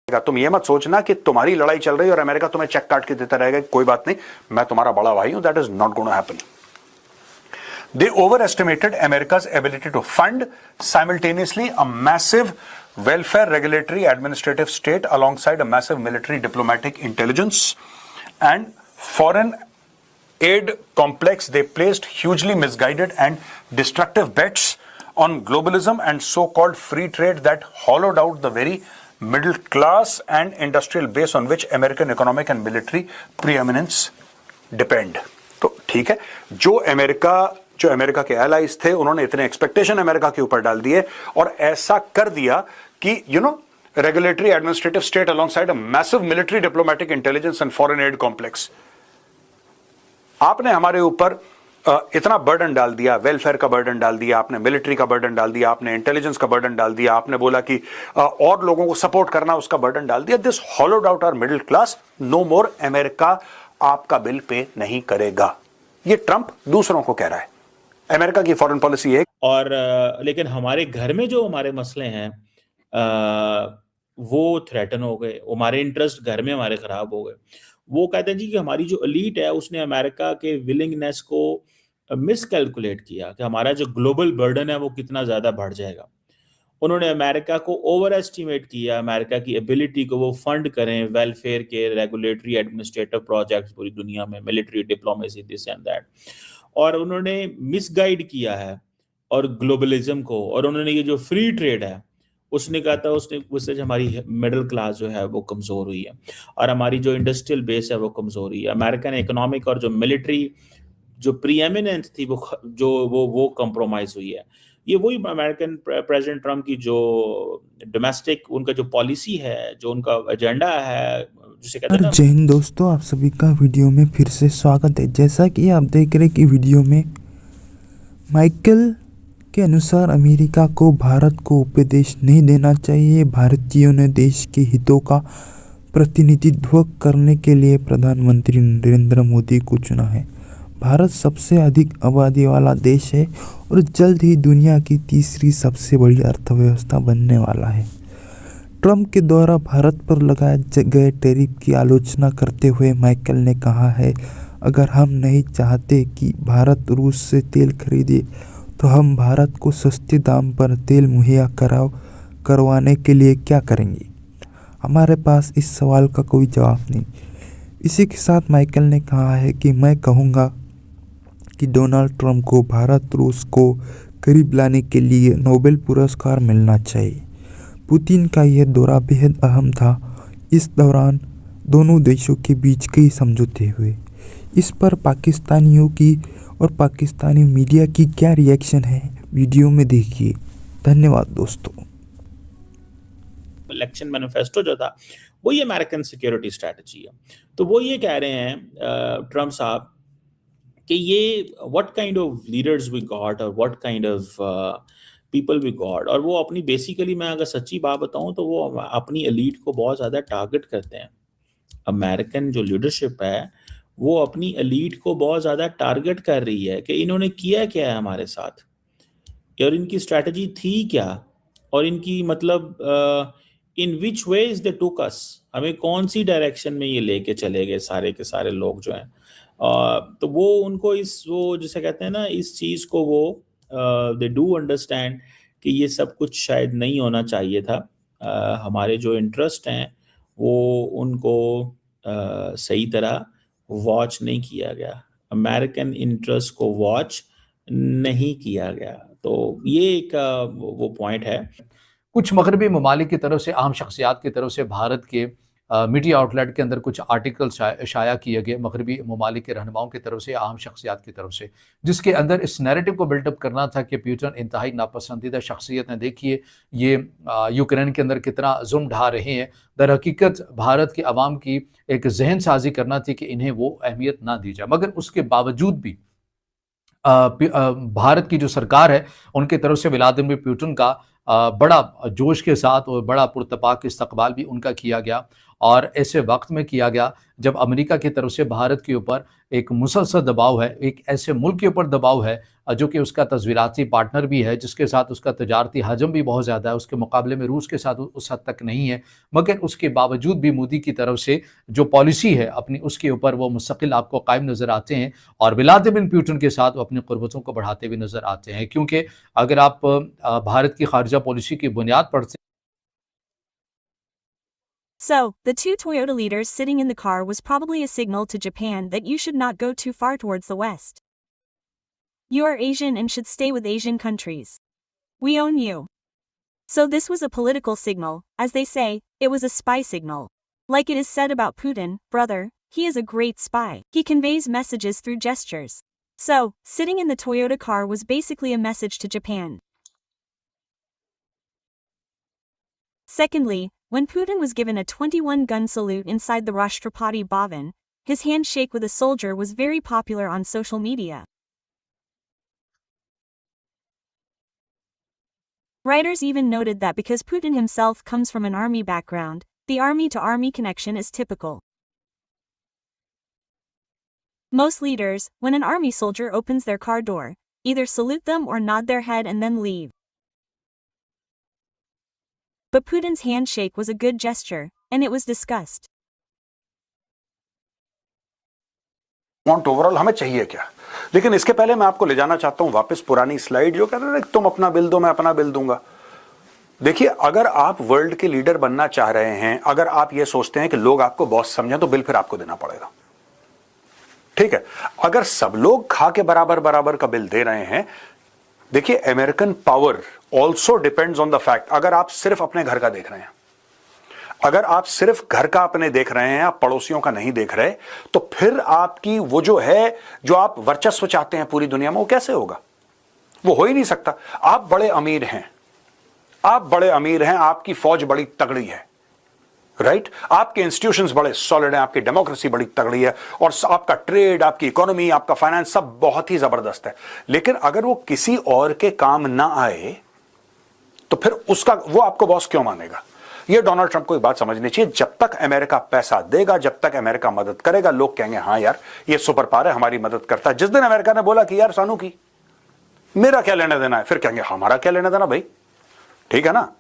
तुम ये मत सोचना कि तुम्हारी लड़ाई चल रही है और अमेरिका तुम्हें चेक काट के देता रहेगा, कोई बात नहीं, मैं तुम्हारा बड़ा भाई हूं. That is not going to happen. They overestimated America's ability to fund simultaneously a massive welfare regulatory administrative state alongside a massive military diplomatic intelligence and foreign aid complex. They placed hugely misguided and destructive bets on globalism and so-called free trade that hollowed out the very middle class and industrial base on which American economic and military preeminence depend. तो ठीक है, जो America के allies थे उन्होंने इतने expectation America के ऊपर डाल दिए और ऐसा कर दिया कि regulatory administrative state alongside a massive military diplomatic intelligence and foreign add complex. आपने हमारे ऊपर इतना बर्डन डाल दिया, वेलफेयर का बर्डन डाल दिया, आपने मिलिट्री का बर्डन डाल दिया, आपने इंटेलिजेंस का बर्डन डाल दिया, आपने बोला कि और लोगों को सपोर्ट करना उसका बर्डन डाल दिया. This hollowed out our middle class. No more America आपका बिल पे नहीं करेगा. ये ट्रंप दूसरों को कह रहा है. अमेरिका की फॉरेन पॉलिसी है. और लेकिन हमारे घर में जो हमारे मसले हैं वो थ्रेटन हो गए, हमारे इंटरेस्ट घर में हमारे खराब हो गए. वो कहते हैं जी कि हमारी जो एलीट है उसने अमेरिका के विलिंगनेस को मिसकैलकुलेट किया कि हमारा जो ग्लोबल बर्डन है वो कितना ज़्यादा बढ़ जाएगा. उन्होंने अमेरिका को ओवर एस्टिमेट किया, अमेरिका की एबिलिटी को वो फंड करें वेलफेयर के रेगुलेटरी एडमिनिस्ट्रेटिव प्रोजेक्ट्स पूरी दुनिया में, military diplomacy, this and that. और उन्होंने मिसगाइड किया है और ग्लोबलिज्म को. और उन्होंने ये जो फ्री ट्रेड है उसने कहा था उससे हमारी मिडिल क्लास जो है वो कमज़ोर हुई है और हमारी जो इंडस्ट्रियल बेस है वो कमज़ोर हुई है. अमेरिकन इकोनॉमिक और जो मिलिट्री जो प्रीएमिनेंस थी वो कंप्रोमाइज हुई है. ये वही अमेरिकन प्रेसिडेंट ट्रम्प की जो डोमेस्टिक उनका जो पॉलिसी है, जो उनका एजेंडा है, जिसे कहते हैं ना. जय हिंद दोस्तों, आप सभी का वीडियो में फिर से स्वागत है. जैसा कि आप देख रहे हैं कि वीडियो में माइकल के अनुसार अमेरिका को भारत को उपदेश नहीं देना चाहिए. भारतीयों ने देश के हितों का प्रतिनिधित्व करने के लिए प्रधानमंत्री नरेंद्र मोदी को चुना है. भारत सबसे अधिक आबादी वाला देश है और जल्द ही दुनिया की तीसरी सबसे बड़ी अर्थव्यवस्था बनने वाला है. ट्रंप के द्वारा भारत पर लगाए गए टैरिफ की आलोचना करते हुए माइकल ने कहा है, अगर हम नहीं चाहते कि भारत रूस से तेल खरीदे तो हम भारत को सस्ते दाम पर तेल मुहैया करवाने के लिए क्या करेंगे. हमारे पास इस सवाल का कोई जवाब नहीं. इसी के साथ माइकल ने कहा है कि मैं कहूँगा कि डोनाल्ड ट्रंप को भारत रूस को करीब लाने के लिए नोबेल पुरस्कार मिलना चाहिए. पुतिन का यह दौरा बेहद अहम था. इस दौरान दोनों देशों के बीच कई समझौते हुए. इस पर पाकिस्तानियों की और पाकिस्तानी मीडिया की क्या रिएक्शन है, वीडियो में देखिए. धन्यवाद दोस्तों. इलेक्शन मैनिफेस्टो जो था वो ये अमेरिकन सिक्योरिटी स्ट्रेटजी है. तो वो ये कह रहे हैं ट्रम्प साहब कि ये what kind of leaders we got और what kind of people we got. और वो अपनी बेसिकली, मैं अगर सच्ची बात बताऊं तो वो अपनी एलीट को बहुत ज़्यादा टारगेट करते हैं. अमेरिकन जो लीडरशिप है वो अपनी एलीट को बहुत ज़्यादा टारगेट कर रही है कि इन्होंने किया क्या है हमारे साथ और इनकी स्ट्रैटेजी थी क्या और इनकी मतलब इन विच वेज दे टुक अस, हमें कौन सी डायरेक्शन में ये लेके चले गए सारे के सारे लोग जो हैं. तो वो उनको वो जिसे कहते हैं ना, इस चीज़ को वो दे डू अंडरस्टैंड कि ये सब कुछ शायद नहीं होना चाहिए था. हमारे जो इंटरेस्ट हैं वो उनको सही तरह वॉच नहीं किया गया, अमेरिकन इंटरेस्ट को वॉच नहीं किया गया. तो ये एक वो पॉइंट है. कुछ मगरबी ममालिक की तरफ से, आम शख्सियात की तरफ से भारत के मीडिया आउटलेट के अंदर कुछ आर्टिकल शाया किए गए मगरबी ममालिक के रहनुमाओं की तरफ से, आम शख्सियात की तरफ से, जिसके अंदर इस नैरेटिव को बिल्डअप करना था कि पुतिन इंतहाई नापसंदीदा शख्सियत हैं. देखिए ये यूक्रेन के अंदर कितना जुल्म ढा रहे हैं. दर हकीकत भारत के अवाम की एक जहन साजी करना थी कि इन्हें वो अहमियत ना दी जाए. मगर उसके बावजूद भी भारत की जो सरकार है उनकी तरफ से व्लादिमीर पुतिन का बड़ा जोश के साथ और बड़ा पुरतपाक इस्तकबाल भी उनका किया गया. और ऐसे वक्त में किया गया जब अमेरिका की तरफ से भारत के ऊपर एक मुसलसल दबाव है, एक ऐसे मुल्क के ऊपर दबाव है जो कि उसका तस्वीराती पार्टनर भी है, जिसके साथ उसका तजारती हजम भी बहुत ज़्यादा है, उसके मुकाबले में रूस के साथ उस हद तक नहीं है, मगर उसके बावजूद भी मोदी की तरफ से जो पॉलिसी है अपनी, उसके ऊपर वो मुस्तकिल आपको कायम नज़र आते हैं और व्लादिमीर पुतिन के साथ वो अपनी क़ुर्बतों को बढ़ाते हुए नज़र आते हैं। क्योंकि अगर आप भारत की खारजा पॉलिसी की बुनियाद पढ़ते So, the two Toyota leaders sitting in the car was probably a signal to Japan that you should not go too far towards the West. You are Asian and should stay with Asian countries. We own you. So this was a political signal, as they say, it was a spy signal. Like it is said about Putin, brother, he is a great spy. He conveys messages through gestures. So, sitting in the Toyota car was basically a message to Japan. Secondly, when Putin was given a 21-gun salute inside the Rashtrapati Bhavan, his handshake with a soldier was very popular on social media. Writers even noted that because Putin himself comes from an army background, the army-to-army connection is typical. Most leaders, when an army soldier opens their car door, either salute them or nod their head and then leave. But Putin's handshake was a good gesture, and it was discussed. Want overall हमें चाहिए क्या? लेकिन इसके पहले मैं आपको ले जाना चाहता हूं वापस पुरानी स्लाइड जो कह रहे थे तुम अपना बिल दो मैं अपना बिल दूंगा। देखिए, अगर आप वर्ल्ड के लीडर बनना चाह रहे हैं, अगर आप ये सोचते हैं कि लोग आपको बॉस समझें, तो बिल फिर आपको देना पड़ेगा। ठीक है, अगर सब लोग खा के बराबर बराबर का बिल दे रहे हैं, देखिए American power also depends on the fact, अगर आप सिर्फ अपने घर का देख रहे हैं, अगर आप सिर्फ घर का अपने देख रहे हैं, आप पड़ोसियों का नहीं देख रहे, तो फिर आपकी वो जो है, जो आप वर्चस्व चाहते हैं पूरी दुनिया में, वो कैसे होगा? वो हो ही नहीं सकता। आप बड़े अमीर हैं, आप बड़े अमीर हैं, आपकी फौज बड़ी तगड़ी है, राइट? आपके इंस्टीट्यूशंस बड़े सॉलिड हैं, आपकी डेमोक्रेसी बड़ी तगड़ी है, और आपका ट्रेड, आपकी इकोनॉमी, आपका फाइनेंस सब बहुत ही जबरदस्त है। लेकिन अगर वो किसी और के काम ना आए, तो फिर उसका वो आपको बॉस क्यों मानेगा? ये डोनाल्ड ट्रंप को एक बात समझनी चाहिए, जब तक अमेरिका पैसा देगा, जब तक अमेरिका मदद करेगा, लोग कहेंगे हाँ यार ये सुपर पावर है, हमारी मदद करता है। जिस दिन अमेरिका ने बोला कि यार सानू की मेरा क्या लेना देना है, फिर कहेंगे हमारा क्या लेना देना भाई, ठीक है ना?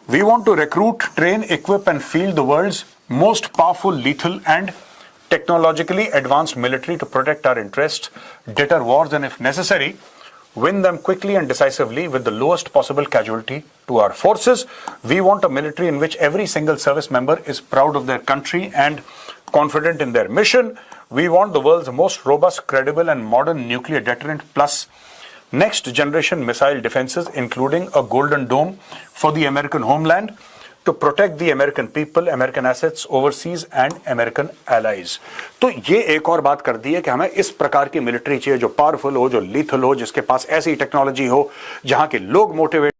We want to recruit, train, equip and field the world's most powerful, lethal and technologically advanced military to protect our interests, deter wars and if necessary, win them quickly and decisively with the lowest possible casualty to our forces. We want a military in which every single service member is proud of their country and confident in their mission. We want the world's most robust, credible and modern nuclear deterrent plus next generation missile defenses, including a golden dome for the American homeland to protect the American people, American assets overseas and American allies. तो ये एक और बात कर दी है कि हमें इस प्रकार की मिलिट्री चाहिए जो पावरफुल हो, जो लीथल हो, जिसके पास ऐसी टेक्नोलॉजी हो जहां के लोग मोटिवेट